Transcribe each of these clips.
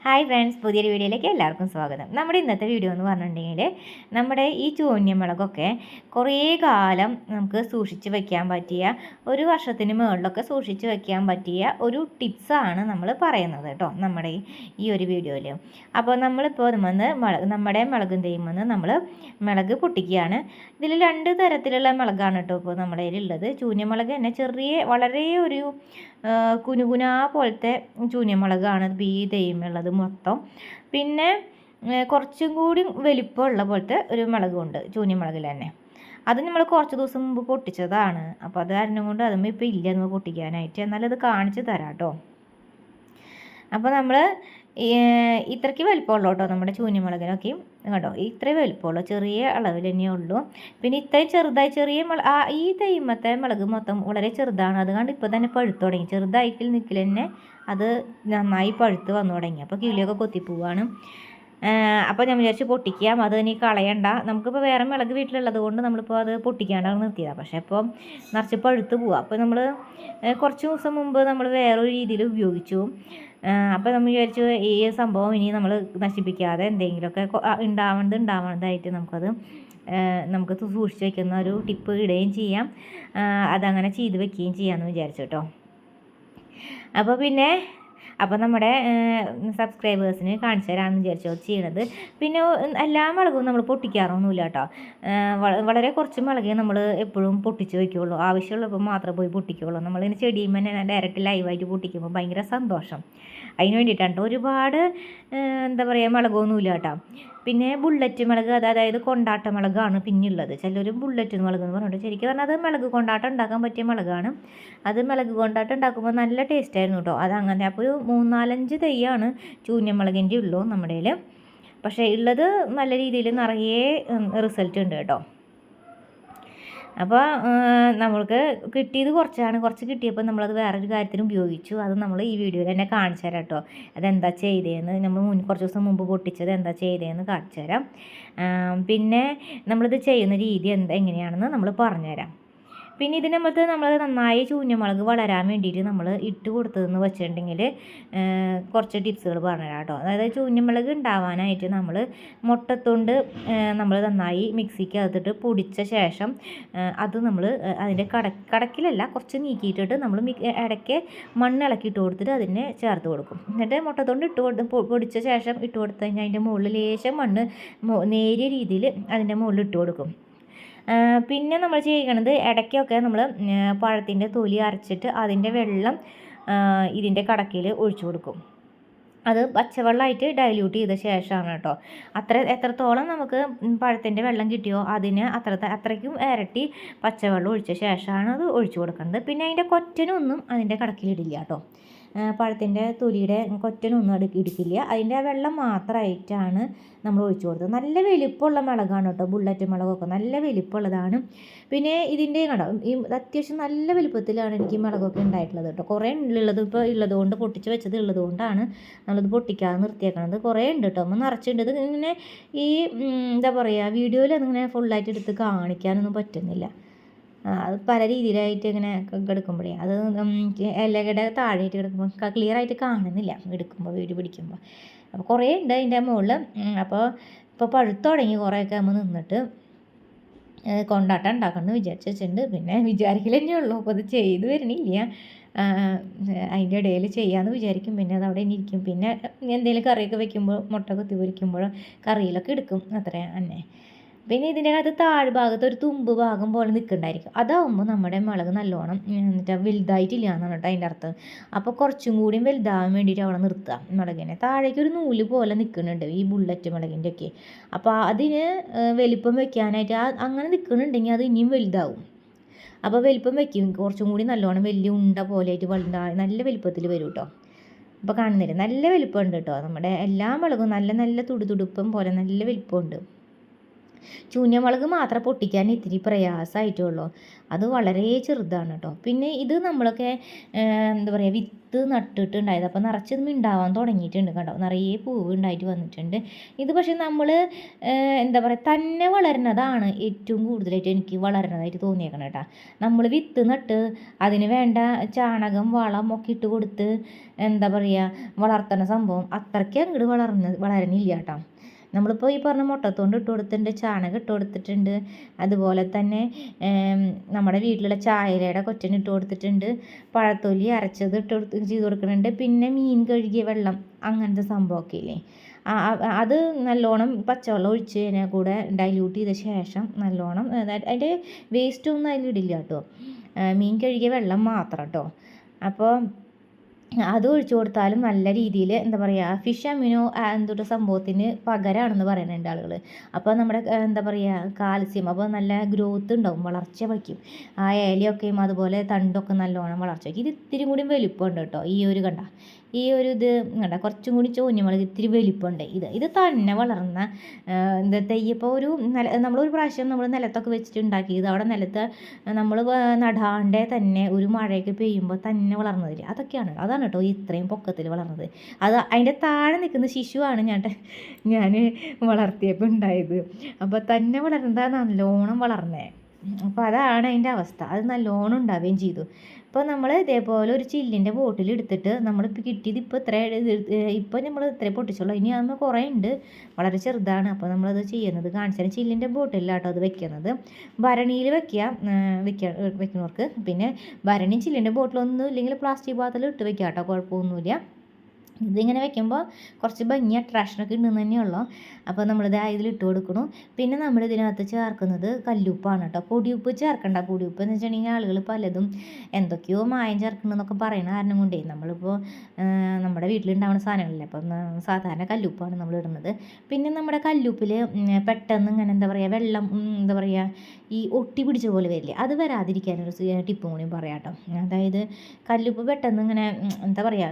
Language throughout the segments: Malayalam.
ഹായ് ഫ്രണ്ട്സ്, പുതിയൊരു വീഡിയോയിലേക്ക് എല്ലാവർക്കും സ്വാഗതം. നമ്മുടെ ഇന്നത്തെ വീഡിയോ എന്ന് പറഞ്ഞിട്ടുണ്ടെങ്കിൽ നമ്മുടെ ഈ ചൂന്യമുളകൊക്കെ കുറേ കാലം നമുക്ക് സൂക്ഷിച്ച് വയ്ക്കാൻ പറ്റിയ, ഒരു വർഷത്തിന് മുകളിലൊക്കെ സൂക്ഷിച്ച് വയ്ക്കാൻ പറ്റിയ ഒരു ടിപ്സാണ് നമ്മൾ പറയുന്നത് കേട്ടോ നമ്മുടെ ഈ ഒരു വീഡിയോയിൽ. അപ്പോൾ നമ്മളിപ്പോൾ നമ്മുടെ മുളകും തേയുമെന്ന് നമ്മൾ മുളക് പൊട്ടിക്കുകയാണ്. ഇതിൽ 2 തരത്തിലുള്ള മുളകാണ് കേട്ടോ ഇപ്പോൾ നമ്മുടെ കയ്യിലുള്ളത്. ചൂന്യമുളക് തന്നെ ചെറിയ വളരെ ഒരു കുനുകുനാ പോലത്തെ ചൂന്യമുളകാണ് ഈ തേയുമുള്ളത് മൊത്തം. പിന്നെ കുറച്ചും കൂടി വലിപ്പമുള്ള പോലത്തെ ഒരു മുളകുണ്ട് ചൂന്യമുളകിൽ തന്നെ. അത് നമ്മൾ കുറച്ച് ദിവസം മുമ്പ് പൊട്ടിച്ചതാണ്. അപ്പോൾ അത് കാരണം കൊണ്ട് അതും ഇപ്പോൾ ഇല്ല നമ്മൾ പൊട്ടിക്കാനായിട്ട്. എന്നാലും അത് കാണിച്ച് തരാം കേട്ടോ. അപ്പോൾ നമ്മൾ ഇത്രയ്ക്ക് വലിപ്പമുള്ളൂ കേട്ടോ നമ്മുടെ ചൂന്യമുളകിനൊക്കെയും. കേട്ടോ ഇത്രയും വലിപ്പമുള്ളൂ, ചെറിയ അളവിൽ തന്നെ ഉള്ളൂ. പിന്നെ ഇത്രയും ചെറുതായി ഈ തൈമത്തെ മുളക് മൊത്തം വളരെ ചെറുതാണ്. അതുകൊണ്ട് ഇപ്പോൾ തന്നെ പഴുത്ത് തുടങ്ങി. ചെറുതായിട്ട് നിൽക്കൽ തന്നെ അത് നന്നായി പഴുത്ത് വന്നു തുടങ്ങി. അപ്പോൾ കിളിയൊക്കെ കൊത്തിപ്പോവാണ്. അപ്പോൾ ഞാൻ വിചാരിച്ച് പൊട്ടിക്കാം, അത് ഇനി കളയണ്ട. നമുക്കിപ്പോൾ വേറെ മുളക് വീട്ടിലുള്ളത് കൊണ്ട് നമ്മളിപ്പോൾ അത് പൊട്ടിക്കാണ്ടാണ് നിർത്തിയതാണ്. പക്ഷേ ഇപ്പോൾ നിറച്ച് പഴുത്ത് പോവുക. അപ്പോൾ നമ്മൾ കുറച്ച് ദിവസം മുമ്പ് നമ്മൾ വേറൊരു രീതിയിൽ ഉപയോഗിച്ചു. അപ്പോൾ നമ്മൾ വിചാരിച്ചു ഈ സംഭവം ഇനി നമ്മൾ നശിപ്പിക്കാതെ എന്തെങ്കിലുമൊക്കെ ഉണ്ടാവണതായിട്ട് നമുക്ക് സൂക്ഷിച്ച് വയ്ക്കുന്ന ഒരു ടിപ്പ് ഇടുകയും ചെയ്യാം. അതങ്ങനെ ചെയ്ത് വെക്കുകയും ചെയ്യാമെന്ന് വിചാരിച്ചു കേട്ടോ. അപ്പോൾ നമ്മുടെ സബ്സ്ക്രൈബേഴ്സിന് കാണിച്ചു തരാമെന്ന് വിചാരിച്ചോ ചെയ്യണത്. പിന്നെ എല്ലാ മുളകും നമ്മൾ പൊട്ടിക്കാറൊന്നുമില്ല കേട്ടോ. വളരെ കുറച്ച് മുളകേ നമ്മൾ എപ്പോഴും പൊട്ടിച്ച് വയ്ക്കുകയുള്ളൂ. ആവശ്യമുള്ളപ്പോൾ മാത്രമേ പോയി പൊട്ടിക്കുകയുള്ളൂ. നമ്മളിങ്ങനെ ചെടിയും തന്നെ ഡയറക്റ്റ് ലൈവായിട്ട് പൊട്ടിക്കുമ്പോൾ ഭയങ്കര സന്തോഷം. അതിന് വേണ്ടിയിട്ടാണ് കേട്ടോ. ഒരുപാട് എന്താ പറയുക മുളകൊന്നുമില്ല കേട്ടോ. പിന്നെ ബുള്ളറ്റ് മുളക്, അതായത് കൊണ്ടാട്ട മുളകാണ് പിന്നുള്ളത്. ചിലർ ബുള്ളറ്റ് മുളക് എന്ന് പറഞ്ഞിട്ട്, ശരിക്കും പറഞ്ഞാൽ അത് മുളക് കൊണ്ടാട്ടം ഉണ്ടാക്കാൻ പറ്റിയ മുളകാണ്. അത് മുളക് കൊണ്ടാട്ടം ഉണ്ടാക്കുമ്പോൾ നല്ല ടേസ്റ്റായിരുന്നു കേട്ടോ. അതങ്ങനെ. അപ്പോൾ ഒരു 3-4 തൈയാണ് ചൂന്യമുളകിൻ്റെ ഉള്ളൂ നമ്മുടെ കയ്യിൽ. പക്ഷേ ഉള്ളത് നല്ല രീതിയിൽ നിറയെ റിസൾട്ട് ഉണ്ട് കേട്ടോ. അപ്പോൾ നമ്മൾക്ക് കിട്ടിയത് കുറച്ച് കിട്ടിയപ്പോൾ നമ്മളത് വേറൊരു കാര്യത്തിന് ഉപയോഗിച്ചു. അത് നമ്മൾ ഈ വീഡിയോയിൽ തന്നെ കാണിച്ചു തരാം കേട്ടോ. അതെന്താ ചെയ്തതെന്ന്, നമ്മൾ കുറച്ച് ദിവസം മുമ്പ് പൊട്ടിച്ചത് എന്താ ചെയ്തതെന്ന് കാണിച്ചു തരാം. പിന്നെ നമ്മളിത് ചെയ്യുന്ന രീതി എങ്ങനെയാണെന്ന് നമ്മൾ പറഞ്ഞുതരാം. പിന്നെ നമ്മൾ നന്നായി ചൂന്യമുളക് വളരാൻ വേണ്ടിയിട്ട് നമ്മൾ ഇട്ട് കൊടുത്തതെന്ന് വെച്ചിട്ടുണ്ടെങ്കിൽ കുറച്ച് ടിപ്സുകൾ പറഞ്ഞുതരാം കേട്ടോ. അതായത് ചൂന്യമുളക് ഉണ്ടാവാനായിട്ട് നമ്മൾ മുട്ടത്തൊണ്ട് നമ്മൾ നന്നായി മിക്സിക്കകത്തിട്ട് പൊടിച്ച ശേഷം അത് നമ്മൾ അതിൻ്റെ കടക്കിലല്ല, കുറച്ച് നീക്കിയിട്ടിട്ട് നമ്മൾ ഇടയ്ക്ക് മണ്ണ് ഇളക്കിയിട്ട് കൊടുത്തിട്ട് അതിനെ ചേർത്ത് കൊടുക്കും. എന്നിട്ട് മുട്ടത്തൊണ്ട് പൊടിച്ച ശേഷം ഇട്ട് കൊടുത്തു കഴിഞ്ഞാൽ അതിൻ്റെ മുകളിൽ ലേശം മണ്ണ് നേരിയ രീതിയിൽ അതിൻ്റെ മുകളിൽ ഇട്ട് കൊടുക്കും. പിന്നെ നമ്മൾ ചെയ്യണത്, ഇടയ്ക്കൊക്കെ നമ്മൾ പഴത്തിൻ്റെ തൊലി അരച്ചിട്ട് അതിൻ്റെ വെള്ളം ഇതിൻ്റെ കടക്കയിൽ ഒഴിച്ചു കൊടുക്കും. അത് പച്ചവെള്ളമായിട്ട് ഡൈല്യൂട്ട് ചെയ്ത ശേഷമാണ് കേട്ടോ. എത്രത്തോളം നമുക്ക് പഴത്തിൻ്റെ വെള്ളം കിട്ടിയോ അതിന് അത്രയ്ക്കും ഇരട്ടി പച്ചവെള്ളം ഒഴിച്ച ശേഷമാണ് അത് ഒഴിച്ചു കൊടുക്കുന്നത്. പിന്നെ അതിൻ്റെ കൊറ്റനൊന്നും അതിൻ്റെ കടക്കിലിടില്ല കേട്ടോ. പഴത്തിൻ്റെ തൊലിയുടെ കൊറ്റനൊന്നും എടുക്കില്ല. അതിൻ്റെ വെള്ളം മാത്രമായിട്ടാണ് നമ്മൾ ഒഴിച്ചു കൊടുത്തത്. നല്ല വലിപ്പമുള്ള മുളകാണ് കേട്ടോ. ബുള്ളറ്റ് മുളകൊക്കെ നല്ല വലിപ്പമുള്ളതാണ്. പിന്നെ ഇതിൻ്റെ അത്യാവശ്യം നല്ല വലിപ്പത്തിലാണ് എനിക്ക് മുളകൊക്കെ ഉണ്ടായിട്ടുള്ളത് കേട്ടോ. കുറേ ഉള്ളതുകൊണ്ട് പൊട്ടിച്ച് വെച്ചത് ഉള്ളതുകൊണ്ടാണ് നമ്മളിത് പൊട്ടിക്കാതെ നിർത്തിയേക്കണത്. കുറേ ഉണ്ട് കേട്ടോ. നമ്മൾ നിറച്ചിട്ടുണ്ട്. ഇത് ഇങ്ങനെ എന്താ പറയുക, വീഡിയോയിൽ അതിങ്ങനെ ഫുള്ളായിട്ട് എടുത്ത് കാണിക്കാനൊന്നും പറ്റുന്നില്ല. അത് പല രീതിയിലായിട്ട് ഇങ്ങനെ എടുക്കുമ്പോഴേ അത് ഇലയുടെ താഴെയായിട്ട് കിടക്കുമ്പോൾ ക്ലിയറായിട്ട് കാണുന്നില്ല വീഡിയോ പിടിക്കുമ്പോൾ. അപ്പോൾ കുറേ ഉണ്ട് അതിൻ്റെ മുകളിൽ. ഇപ്പോൾ പഴുത്ത് തുടങ്ങി കുറേയൊക്കെ നമ്മൾ നിന്നിട്ട് കൊണ്ടാട്ടം ഉണ്ടാക്കണമെന്ന് വിചാരിച്ച് വെച്ചിട്ടുണ്ട്. പിന്നെ വിചാരിക്കൽ തന്നെ ഉള്ളൂ. അപ്പോൾ അത് ചെയ്ത് വരണില്ല. അതിൻ്റെ ഇടയിൽ ചെയ്യാമെന്ന് വിചാരിക്കും. പിന്നെ അത് അവിടെ ഇരിക്കും. പിന്നെ എന്തെങ്കിലും കറിയൊക്കെ വെക്കുമ്പോൾ, മുട്ട കുത്തി പൊരിക്കുമ്പോൾ കറിയിലൊക്കെ എടുക്കും, അത്ര തന്നെ. പിന്നെ ഇതിൻ്റെ അകത്ത് താഴ്ഭാഗത്ത് ഒരു തുമ്പ് ഭാഗം പോലെ നിൽക്കുന്നുണ്ടായിരിക്കും. അതാവുമ്പോൾ നമ്മുടെ മുളക് നല്ലോണം വലുതായിട്ടില്ല എന്നാണ് കേട്ടോ അതിൻ്റെ അർത്ഥം. അപ്പോൾ കുറച്ചും കൂടി വലുതാവാൻ വേണ്ടിയിട്ട് അവിടെ നിർത്തുക മുളകിനെ. താഴേക്ക് ഒരു നൂല് പോലെ നിൽക്കുന്നുണ്ട് ഈ ബുള്ളറ്റ് മുളകിൻ്റെ ഒക്കെ. അപ്പോൾ അതിന് വലിപ്പം വെക്കാനായിട്ട് അങ്ങനെ നിൽക്കുന്നുണ്ടെങ്കിൽ അത് ഇനിയും വലുതാവും. അപ്പോൾ വലിപ്പം വെക്കും, കുറച്ചും കൂടി നല്ലോണം വലിയ ഉണ്ട പോലെയായിട്ട് നല്ല വലിപ്പത്തിൽ വരും കേട്ടോ. അപ്പോൾ കാണുന്നില്ല, നല്ല വലിപ്പമുണ്ട് കേട്ടോ. നമ്മുടെ എല്ലാ മുളകും നല്ല തുടുതുടുപ്പം പോലെ നല്ല വലിപ്പമുണ്ട്. ചൂഞ്ഞമുളക് മാത്രം പൊട്ടിക്കാൻ ഇത്തിരി പ്രയാസമായിട്ടുള്ളൂ. അത് വളരെ ചെറുതാണ് കേട്ടോ. പിന്നെ ഇത് നമ്മളൊക്കെ എന്താ പറയുക, വിത്ത് നട്ടിട്ടുണ്ടായത്. അപ്പോൾ നിറച്ചത് ഉണ്ടാവാൻ തുടങ്ങിയിട്ടുണ്ട് കണ്ടോ, നിറയെ പൂവ് ഉണ്ടായിട്ട് വന്നിട്ടുണ്ട്. ഇത് പക്ഷേ നമ്മൾ എന്താ പറയുക, തന്നെ വളരുന്നതാണ് ഏറ്റവും കൂടുതലായിട്ട് എനിക്ക് വളരുന്നതായിട്ട് തോന്നിയേക്കണം കേട്ടോ. നമ്മൾ വിത്ത് നട്ട് അതിന് വേണ്ട ചാണകം വളം ഒക്കെ ഇട്ട് കൊടുത്ത് എന്താ പറയുക വളർത്തുന്ന സംഭവം അത്രയ്ക്ക് അങ്ങോട്ട് വളരണില്ല കേട്ടോ. നമ്മളിപ്പോൾ ഈ പറഞ്ഞ മുട്ടത്തോണ്ട് ഇട്ട് കൊടുത്തിട്ടുണ്ട്, ചാണകം ഇട്ട് കൊടുത്തിട്ടുണ്ട്, അതുപോലെ തന്നെ നമ്മുടെ വീട്ടിലുള്ള ചായലയുടെ കൊറ്റൻ ഇട്ട് കൊടുത്തിട്ടുണ്ട്, പഴത്തൊലി അരച്ചത് ചെയ്ത് കൊടുക്കുന്നുണ്ട്, പിന്നെ മീൻ കഴുകിയ വെള്ളം അങ്ങനത്തെ സംഭവമൊക്കെ ഇല്ലേ, അത് നല്ലോണം പച്ചവെള്ളം ഒഴിച്ച് കഴിഞ്ഞാൽ കൂടെ ഡൈല്യൂട്ട് ചെയ്ത ശേഷം നല്ലോണം അതിൻ്റെ വേസ്റ്റൊന്നും അതിലിടില്ല കേട്ടോ, മീൻ കഴുകിയ വെള്ളം മാത്രം കേട്ടോ. അപ്പോൾ അത് ഒഴിച്ചു കൊടുത്താലും നല്ല രീതിയിൽ എന്താ പറയുക, ഫിഷ് അമിനോ എന്തൊരു സംഭവത്തിന് പകരമാണെന്ന് പറയുന്നുണ്ട് ആളുകൾ. അപ്പോൾ നമ്മുടെ എന്താ പറയുക കാൽസ്യം, അപ്പോൾ നല്ല ഗ്രോത്ത് ഉണ്ടാവും, വളർച്ച വയ്ക്കും. ആ ഇലയൊക്കെയും അതുപോലെ തണ്ടൊക്കെ നല്ലോണം വളർച്ച വയ്ക്കും. ഇത് ഇത്തിരി കൂടി വലിപ്പമുണ്ട് കേട്ടോ, ഈ ഒരു കണ്ട ഈ ഒരു ഇത് കണ്ട കുറച്ചും കൂടി ചൂഞ്ഞമുളക് ഇത്തിരി വലിപ്പമുണ്ട്. ഇത് തന്നെ വളർന്ന എന്താ തെയ്യപ്പോൾ ഒരു നമ്മളൊരു പ്രാവശ്യം നമ്മൾ നിലത്തൊക്കെ വെച്ചിട്ട് ഉണ്ടാക്കിയത്, അവിടെ നിലത്ത് നമ്മൾ നടാണ്ടേ തന്നെ ഒരു മഴയൊക്കെ പെയ്യുമ്പോൾ തന്നെ വളർന്നു വരിക. അതാണ് കേട്ടോ ഇത്രയും പൊക്കത്തിൽ വളർന്നത്. അത് അതിൻ്റെ താഴെ നിൽക്കുന്ന ശിശുവാണ് ഞാൻ വളർത്തിയപ്പോൾ ഉണ്ടായത്. അപ്പോൾ തന്നെ വളർന്നതാണ് നല്ലോണം വളർന്നേ. അപ്പോൾ അതാണ് അതിൻ്റെ അവസ്ഥ. അത് നല്ലോണം ഉണ്ടാവുകയും ചെയ്തു. അപ്പോൾ നമ്മൾ ഇതേപോലെ ഒരു ചില്ലിൻ്റെ ബോട്ടിൽ എടുത്തിട്ട് നമ്മളിപ്പോൾ കിട്ടിയത് ഇപ്പോൾ നമ്മൾ ഇത്ര പൊട്ടിച്ചുള്ളൂ. ഇനി അതൊന്ന് കുറേ ഉണ്ട്, വളരെ ചെറുതാണ്. അപ്പോൾ നമ്മളത് ചെയ്യുന്നത് കാണിച്ചാൽ ചില്ലിൻ്റെ ബോട്ടിലാട്ടോ അത് വെക്കുന്നത്. ഭരണിയിൽ വെക്കുന്നവർക്ക് പിന്നെ ഭരണി ചില്ലിൻ്റെ ബോട്ടിലൊന്നും ഇല്ലെങ്കിൽ പ്ലാസ്റ്റിക് പാത്രത്തിൽ ഇട്ട് വെക്കാം കേട്ടോ, കുഴപ്പമൊന്നുമില്ല. ഇതിങ്ങനെ വെക്കുമ്പോൾ കുറച്ച് ഭംഗി അട്രാക്ഷനൊക്കെ ഉണ്ടെന്ന് തന്നെയുള്ളൂ. അപ്പോൾ നമ്മളിത് ഇതിലിട്ട് കൊടുക്കണം. പിന്നെ നമ്മൾ ഇതിനകത്ത് ചേർക്കുന്നത് കല്ലുപ്പാണ് കേട്ടോ. പൊടിയുപ്പ് ചേർക്കണ്ട. പൊടിയുപ്പ് എന്ന് വെച്ചിട്ടുണ്ടെങ്കിൽ ആളുകൾ പലതും എന്തൊക്കെയോ മായം ചേർക്കണമെന്നൊക്കെ പറയുന്ന കാരണം കൊണ്ടേ നമ്മളിപ്പോൾ നമ്മുടെ വീട്ടിലുണ്ടാവുന്ന സാധനങ്ങളല്ലേ, അപ്പം സാധാരണ കല്ലുപ്പാണ് നമ്മൾ ഇടുന്നത്. പിന്നെ നമ്മുടെ കല്ലുപ്പിൽ പെട്ടെന്ന് ഇങ്ങനെ എന്താ പറയുക വെള്ളം എന്താ പറയുക ഈ ഒട്ടി പിടിച്ച പോലെ വരില്ലേ, അത് വരാതിരിക്കാനൊരു ടിപ്പും കൂടിയും പറയാം കേട്ടോ. അതായത് കല്ലുപ്പ് പെട്ടെന്ന് ഇങ്ങനെ എന്താ പറയുക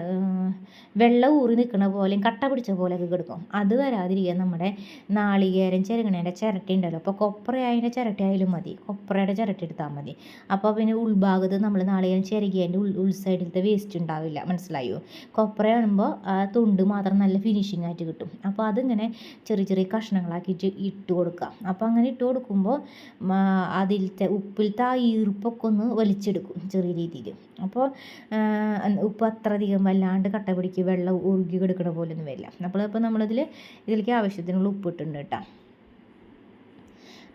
വെള്ളം ഊറി നിൽക്കുന്ന പോലെയും കട്ട പിടിച്ച പോലെയൊക്കെ കിടക്കും. അത് വരാതിരിക്കാൻ നമ്മുടെ നാളികേരം ചിരകണേൻ്റെ ചിരട്ട ഉണ്ടല്ലോ, അപ്പോൾ കൊപ്രയായതിൻ്റെ ചിരട്ട ആയാലും മതി, കൊപ്രയുടെ ചിരട്ട എടുത്താൽ മതി. അപ്പോൾ പിന്നെ ഉൾഭാഗത്ത് നമ്മൾ നാളികേരം ചിരകിയതിൻ്റെ ഉൾസൈഡിലത്തെ വേസ്റ്റ് ഉണ്ടാവില്ല, മനസ്സിലായോ? കൊപ്രയാകുമ്പോൾ ആ തുണ്ട് മാത്രം നല്ല ഫിനിഷിംഗ് ആയിട്ട് കിട്ടും. അപ്പോൾ അതിങ്ങനെ ചെറിയ ചെറിയ കഷ്ണങ്ങളാക്കിയിട്ട് ഇട്ട് കൊടുക്കുക. അപ്പോൾ അങ്ങനെ ഇട്ട് കൊടുക്കുമ്പോൾ അതിലത്തെ ഉപ്പിലത്തെ ആ ഈർപ്പൊക്കെ ഒന്ന് വലിച്ചെടുക്കും ചെറിയ രീതിയിൽ. അപ്പോൾ ഉപ്പ് അത്ര അധികം വല്ലാണ്ട് കട്ട പിടിക്കുക വെള്ളം ഒഴുകി കിടക്കണ പോലെയൊന്നും വരില്ല. അപ്പോൾ ഇതിലേക്ക് ആവശ്യത്തിനുള്ള ഉപ്പിട്ടുണ്ട് കേട്ടോ.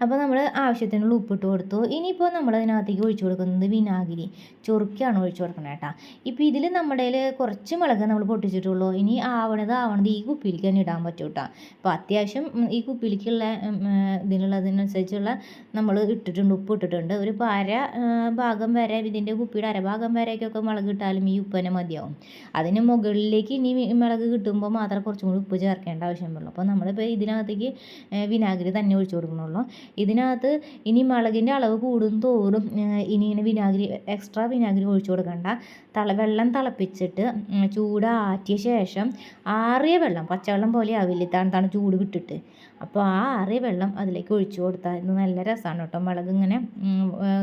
അപ്പോൾ നമ്മൾ ആവശ്യത്തിനുള്ള ഉപ്പിട്ട് കൊടുത്തു. ഇനിയിപ്പോൾ നമ്മളതിനകത്തേക്ക് ഒഴിച്ചു കൊടുക്കുന്നത് വിനാഗിരി ചൊറുക്കിയാണ് ഒഴിച്ചു കൊടുക്കുന്നത് കേട്ടോ. ഇപ്പോൾ ഇതിൽ നമ്മുടെ കുറച്ച് മുളക് നമ്മൾ പൊട്ടിച്ചിട്ടുള്ളൂ. ഇനി ആവണത് ഈ കുപ്പിയിലേക്ക് തന്നെ ഇടാൻ പറ്റും കേട്ടോ. അപ്പോൾ അത്യാവശ്യം ഈ കുപ്പിയിലേക്കുള്ള ഇതിനുള്ളതിനനുസരിച്ചുള്ള നമ്മൾ ഇട്ടിട്ടുണ്ട്, ഉപ്പ് ഇട്ടിട്ടുണ്ട്. ഒരു ഭാഗം വരെ ഇതിൻ്റെ കുപ്പിയുടെ അരഭാഗം വരെയൊക്കെ മുളക് ഇട്ടാലും ഈ ഉപ്പ് തന്നെ മതിയാവും. അതിന് മുകളിലേക്ക് ഇനി മുളക് കിട്ടുമ്പോൾ മാത്രം കുറച്ചും കൂടി ഉപ്പ് ചേർക്കേണ്ട ആവശ്യമുള്ളൂ. അപ്പോൾ നമ്മളിപ്പോൾ ഇതിനകത്തേക്ക് വിനാഗിരി തന്നെ ഒഴിച്ചു കൊടുക്കണുള്ളൂ. ഇതിനകത്ത് ഇനി മുളകിൻ്റെ അളവ് കൂടും തോറും ഇനി ഇങ്ങനെ എക്സ്ട്രാ വിനാഗിരി ഒഴിച്ചു കൊടുക്കണ്ട. വെള്ളം തിളപ്പിച്ചിട്ട് ചൂടാറ്റിയ ശേഷം ആറിയ വെള്ളം, പച്ചവെള്ളം പോലെ ആവില്ല, തണുത്താണ് ചൂട് വിട്ടിട്ട്. അപ്പോൾ ആ ആറിയ വെള്ളം അതിലേക്ക് ഒഴിച്ചു കൊടുത്താൽ ഇത് നല്ല രസമാണ് കേട്ടോ. മുളക് ഇങ്ങനെ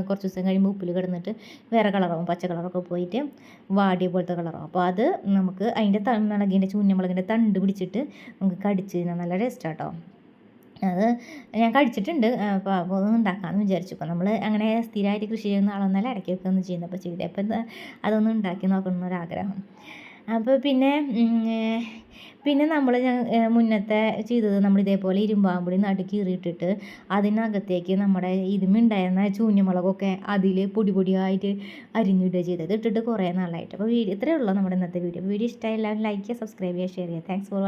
കുറച്ച് ദിവസം കഴിയുമ്പോൾ ഉപ്പിൽ കിടന്നിട്ട് വേറെ കളറാവും, പച്ച കളറൊക്കെ പോയിട്ട് വാടിയ പോലത്തെ കളറാവും. അപ്പോൾ അത് നമുക്ക് അതിൻ്റെ ചൂഞ്ഞമുളകിൻ്റെ തണ്ട് പിടിച്ചിട്ട് നമുക്ക് കടിച്ച് കഴിഞ്ഞാൽ നല്ല ടേസ്റ്റാണ് കേട്ടോ. അത് ഞാൻ കഴിച്ചിട്ടുണ്ട്. അപ്പോൾ അതൊന്നും ഉണ്ടാക്കാമെന്ന് വിചാരിച്ചു. ഇപ്പോൾ നമ്മൾ അങ്ങനെ സ്ഥിരമായിട്ട് കൃഷി ചെയ്യുന്ന ആളൊന്നല്ല, ഇടയ്ക്കൊക്കെ ഒന്ന് ചെയ്യുന്നപ്പോൾ ചെയ്തത്. അപ്പോൾ അതൊന്നും ഉണ്ടാക്കി നോക്കണമെന്നൊരാഗ്രഹം. അപ്പോൾ പിന്നെ നമ്മൾ മുന്നത്തെ ചെയ്തത് നമ്മൾ ഇതേപോലെ ഇരുമ്പാമ്പുളി നടുക്ക് കീറിയിട്ടിട്ട് അതിനകത്തേക്ക് നമ്മുടെ ഇതുമുണ്ടായിരുന്ന ചൂഞ്ഞമുളകൊക്കെ അതിൽ പൊടിയായിട്ട് അരിഞ്ഞിടുക ചെയ്തത് ഇട്ടിട്ട് കുറേ നാളായിട്ട്. അപ്പോൾ ഇത്രയേ ഉള്ളൂ നമ്മുടെ ഇന്നത്തെ വീഡിയോ. ഇഷ്ടമായി എല്ലാവരും ലൈക്ക് ചെയ്യുക, സബ്സ്ക്രൈബ് ചെയ്യുക, ഷെയർ ചെയ്യുക. Thanks for